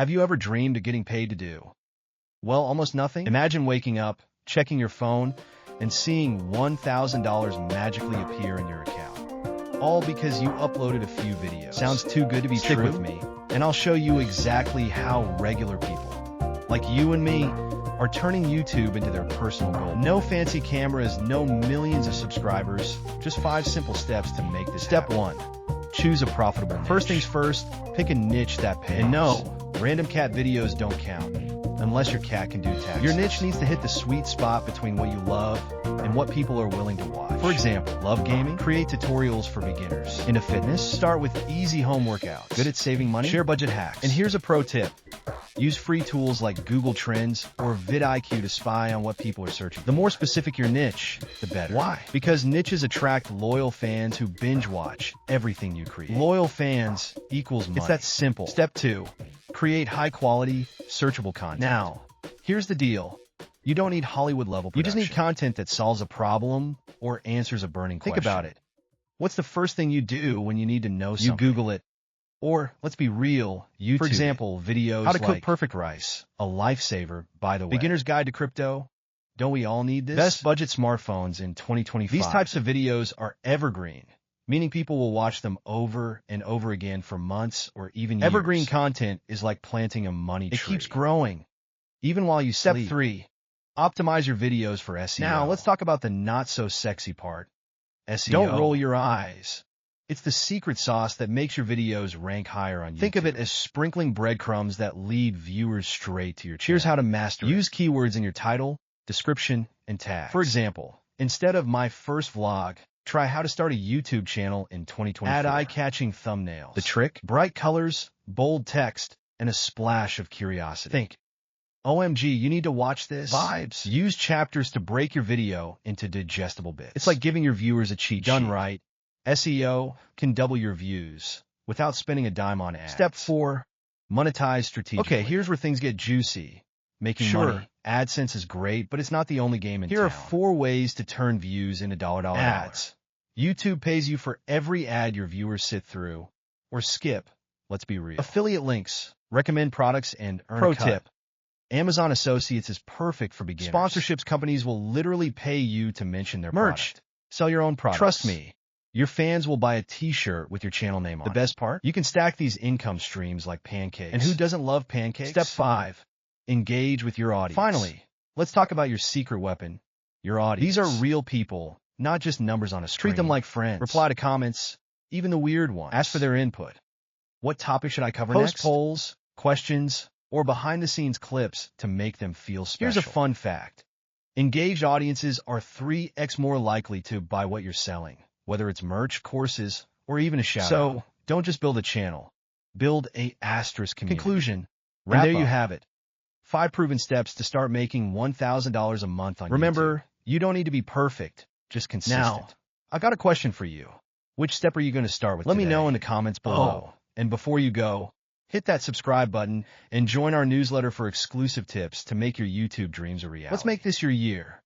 Have you ever dreamed of getting paid to do? Well, almost nothing. Imagine waking up, checking your phone, and seeing $1,000 magically appear in your account. All because you uploaded a few videos. Sounds too good to be true? Stick with me, and I'll show you exactly how regular people, like you and me, are turning YouTube into their personal goal. No fancy cameras, no millions of subscribers, just 5 simple steps to make this happen. Step 1. Choose a profitable niche. First things first, pick a niche that pays. And no, random cat videos don't count, unless your cat can do taxes. Your niche needs to hit the sweet spot between what you love and what people are willing to watch. For example, love gaming? Create tutorials for beginners. Into fitness? Start with easy home workouts. Good at saving money? Share budget hacks. And here's a pro tip. Use free tools like Google Trends or vidIQ to spy on what people are searching. The more specific your niche, the better. Why? Because niches attract loyal fans who binge watch everything you create. Loyal fans equals money. It's that simple. Step 2. Create high-quality, searchable content. Now, here's the deal. You don't need Hollywood-level production. You just need content that solves a problem or answers a burning question. Think about it. What's the first thing you do when you need to know something? You Google it. Or, let's be real, YouTube. For example, videos how to cook perfect rice, a lifesaver, by the way. Beginner's Guide to Crypto. Don't we all need this? Best budget smartphones in 2025. These types of videos are evergreen, meaning people will watch them over and over again for months or even years. Evergreen content is like planting a money tree. It keeps growing, even while you sleep. Step 3. Optimize your videos for SEO. Now, let's talk about the not-so-sexy part. SEO. Don't roll your eyes. It's the secret sauce that makes your videos rank higher on YouTube. Think of it as sprinkling breadcrumbs that lead viewers straight to your channel. Here's how to master it. Use keywords in your title, description, and tags. For example, instead of my first vlog, try how to start a YouTube channel in 2024. Add eye-catching thumbnails. The trick? Bright colors, bold text, and a splash of curiosity. Think, OMG, you need to watch this. Vibes. Use chapters to break your video into digestible bits. It's like giving your viewers a cheat sheet. Done right, SEO can double your views without spending a dime on ads. Step 4. Monetize strategically. Okay, here's where things get juicy. Making money. AdSense is great, but it's not the only game in town. Here are 4 ways to turn views into dollar ads. YouTube pays you for every ad your viewers sit through or skip. Let's be real. Affiliate links. Recommend products and earn a cut. Pro tip. Amazon Associates is perfect for beginners. Sponsorships companies will literally pay you to mention their product. Sell your own products. Trust me. Your fans will buy a t-shirt with your channel name on it. The best part? You can stack these income streams like pancakes. And who doesn't love pancakes? Step 5. Engage with your audience. Finally, let's talk about your secret weapon, your audience. These are real people, not just numbers on a screen. Treat them like friends. Reply to comments, even the weird ones. Ask for their input. What topic should I cover next? Post polls, questions, or behind-the-scenes clips to make them feel special. Here's a fun fact. Engaged audiences are 3x more likely to buy what you're selling, whether it's merch, courses, or even a shout-out. So, don't just build a channel. Build a asterisk community. Conclusion. And there you have it. 5 proven steps to start making $1,000 a month on YouTube. Remember, you don't need to be perfect, just consistent. Now, I got a question for you. Which step are you going to start with today? Let me know in the comments below. And before you go, hit that subscribe button and join our newsletter for exclusive tips to make your YouTube dreams a reality. Let's make this your year.